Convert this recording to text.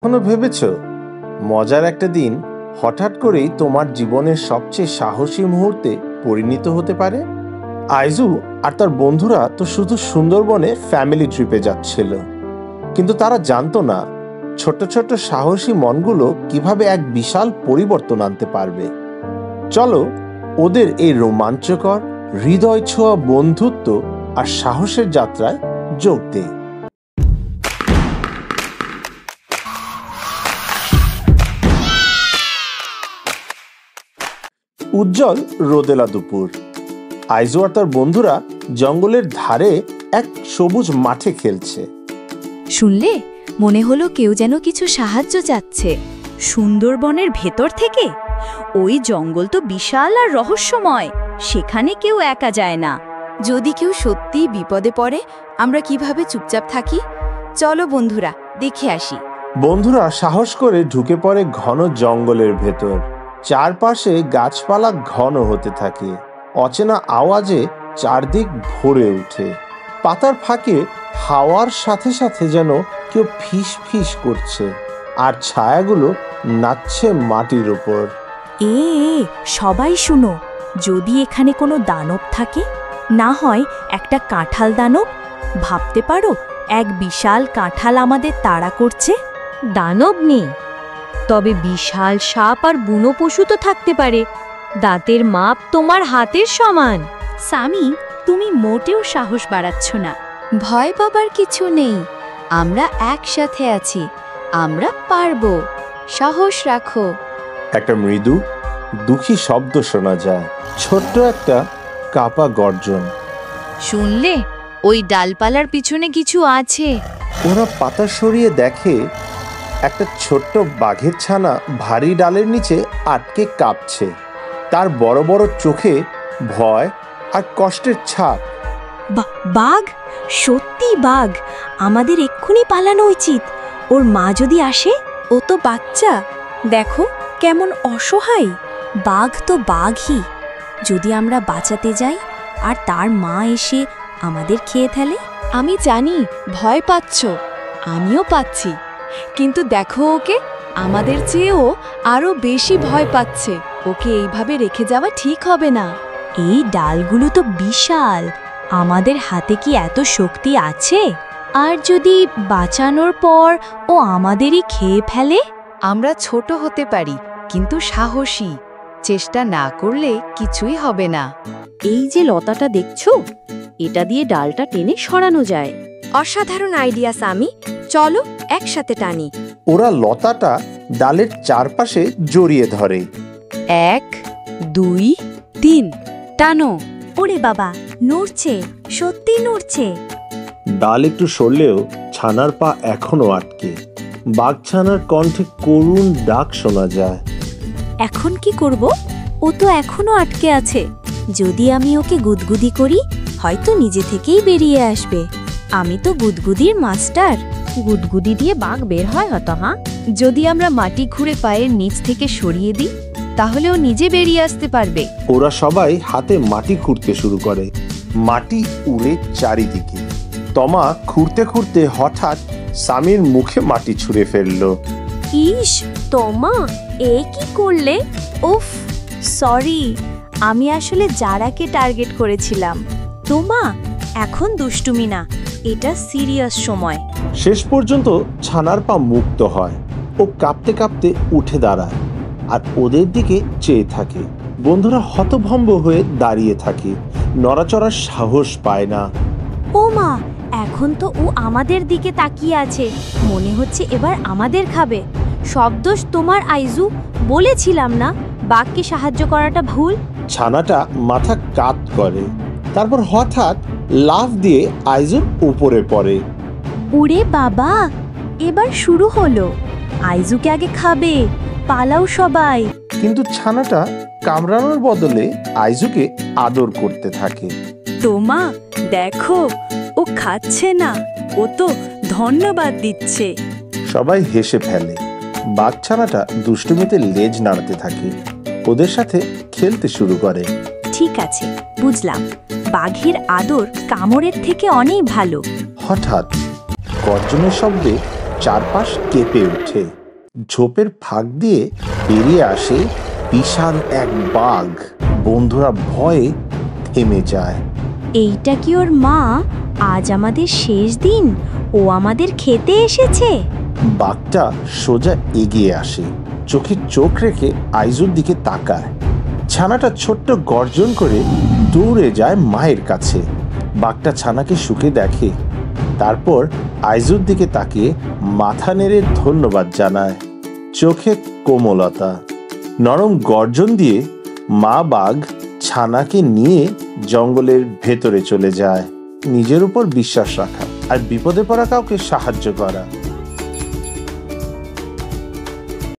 কখনো ভেবেছ মজার একটা দিন হঠাৎ করেই তোমার জীবনের সবচেয়ে সাহসী মুহূর্তে পরিণত হতে পারে? আইজু আর তার বন্ধুরা তো শুধু সুন্দরবনে ফ্যামিলি ট্রিপে যাচ্ছিল, কিন্তু তারা জানতো না ছোট ছোট সাহসী মনগুলো কিভাবে এক বিশাল পরিবর্তন আনতে পারবে। চলো ওদের এই রোমাঞ্চকর হৃদয় ছোঁয়া বন্ধুত্ব আর সাহসের যাত্রায় যোগ দেই। উজ্জ্বল রোদেলা দুপুর। আইজু আর তার বন্ধুরা জঙ্গলের ধারে এক সবুজ মাঠে খেলছে। শুনলে, মনে হলো কেউ যেন কিছু সাহায্য চাচ্ছে। সুন্দরবনের ভেতর থেকে? ওই জঙ্গল তো বিশাল আর রহস্যময়, সেখানে কেউ একা যায় না। যদি কেউ সত্যিই বিপদে পড়ে, আমরা কিভাবে চুপচাপ থাকি? চলো বন্ধুরা, দেখে আসি। বন্ধুরা সাহস করে ঢুকে পড়ে ঘন জঙ্গলের ভেতর। চারপাশে গাছপালা ঘন হতে থাকে, অচেনা আওয়াজে চারদিক ভরে ওঠে। পাতার ফাঁকে হাওয়ার সাথে সাথে যেন কেউ ফিস ফিস করছে, আর ছায়াগুলো নাচছে মাটির ওপর। সবাই শুনো, যদি এখানে কোনো দানব থাকে, না হয় একটা কাঁঠাল দানব। ভাবতে পারো, এক বিশাল কাঁঠাল আমাদের তাড়া করছে। দানব নেই, তবে বিশাল সাপ আর বুনো পশু তো থাকতে পারে। দাঁতের মাপ তোমার হাতের সমান। সামি, তুমি মোটেও সাহস বাড়াচ্ছ না। ভয় পাবার কিছু নেই, আমরা একসাথে আছি, আমরা পারবো। সাহস রাখো। একটা মৃদু দুঃখী শব্দ শোনা যায়, ছোট্ট একটা কাপা গর্জন। শুনলে, ওই ডালপালার পিছনে কিছু আছে। ওরা পাতা সরিয়ে দেখে একটা ছোট্ট বাঘের ছানা ভারী ডালের নিচে আটকে কাঁপছে। তার বড় বড় চোখে ভয় আর কষ্টের ছাপ। বাঘ? সত্যি বাঘ? আমাদের এক্ষুনি পালানো উচিত। ওর মা যদি আসে? ও তো বাচ্চা, দেখো কেমন অসহায়। বাঘ তো বাঘই। যদি আমরা বাঁচাতে যাই আর তার মা এসে আমাদের খেয়ে ফেলে? আমি জানি ভয় পাচ্ছ, আমিও পাচ্ছি, কিন্তু দেখো ওকে, আমাদের চেয়েও আরো বেশি ভয় পাচ্ছে। ওকে এইভাবে রেখে যাওয়া ঠিক হবে না। এই ডালগুলো তো বিশাল, আমাদের হাতে কি এত শক্তি আছে? আর যদি বাঁচানোর পর ও আমাদেরই খেয়ে ফেলে? আমরা ছোট হতে পারি, কিন্তু সাহসী। চেষ্টা না করলে কিছুই হবে না। এই যে লতাটা দেখছো, এটা দিয়ে ডালটা টেনে সরানো যায়। অসাধারণ আইডিয়া সামি, চলো একসাথে টানি। ওরা লতাটা ডালের চারপাশে জড়িয়ে ধরে। 1, 2, 3, টানো। ওরে বাবা, নড়ছে, সত্যি নড়ছে। ডাল একটু সরলেও ছানার পা এখনো আটকে। বাঘ ছানার কণ্ঠে করুণ ডাক শোনা যায়। এখন কি করব? ও তো এখনো আটকে আছে। যদি আমি ওকে গুদগুদি করি, হয়তো নিজে থেকেই বেরিয়ে আসবে। আমি তো গুদগুদির মাস্টার। গুদগুদি দিয়ে বাঘ বের হয় হতো? হ্যাঁ, যদি আমরা মাটি খুঁড়ে পায়ের নিচ থেকে সরিয়ে দিই, তাহলে ও নিজে বেরিয়ে আসতে পারবে। ওরা সবাই হাতে মাটি খুঁড়তে শুরু করে। মাটি উড়ে চারিদিকে। তমা খুঁড়তে খুঁড়তে হঠাৎ সামির মুখে মাটি ছুঁড়ে ফেললো। ইস, তোমা, এ কি করলে? উফ, সরি, আমি আসলে জারাকে টার্গেট করেছিলাম। তোমা, এখন দুষ্টুমি না, এটা সিরিয়াস সময়। শেষ পর্যন্ত ছানার পা মুক্ত হয়। ও কাঁপতে কাঁপতে উঠে দাঁড়ায় আর ওদের দিকে চেয়ে থাকে। বন্ধুরা হতভম্ব হয়ে দাঁড়িয়ে থাকে, নড়াচড়ার সাহস পায় না। ও মা, এখন তো ও আমাদের দিকে তাকিয়ে আছে, মনে হচ্ছে এবার আমাদের খাবে। সব দোষ তোমার আইজু, বলেছিলাম না বাঘকে সাহায্য করাটা ভুল। ছানাটা মাথা কাত করে, তারপর হঠাৎ লাফ দিয়ে আইজুর উপরে পড়ে। ওরে বাবা, এবার শুরু হলো। আইজুকে আগে খাবে, পালাও সবাই। কিন্তু ছানাটা কামড়ানোর বদলে আইজুকে আদর করতে থাকে। তোমা, দেখো, ও খাচ্ছে না, ও তো ধন্যবাদ দিচ্ছে। সবাই হেসে ফেলে। বাঘ ছানাটা দুষ্টুমিতে লেজ নাড়াতে থাকে, ওদের সাথে খেলতে শুরু করে। ঠিক আছে, বুঝলাম, বাঘের আদর কামড়ের থেকে অনেক ভালো। হঠাৎ গর্জনের শব্দে চারপাশ কেঁপে ওঠে। ঝোপের ফাঁক দিয়ে বেরিয়ে আসে বিশাল এক বাঘ। বন্ধুরা ভয়ে থেমে যায়। এইটা কি ওর মা? আজ আমাদের শেষ দিন, ও আমাদের খেতে এসেছে। বাঘটা সোজা এগিয়ে আসে, চোখে চোখ রেখে আইজুর দিকে তাকায়। ছানাটা ছোট্ট গর্জন করে দৌড়ে যায় মায়ের কাছে। বাঘটা ছানাকে শুকে দেখে, তারপর আইজুর দিকে তাকিয়ে মাথা নেড়ে ধন্যবাদ জানায়। চোখে কোমলতা, নরম গর্জন দিয়ে মা বাঘ ছানাকে নিয়ে জঙ্গলের ভেতরে চলে যায়। নিজের উপর বিশ্বাস রাখা আর বিপদে পড়া কাউকে সাহায্য করা।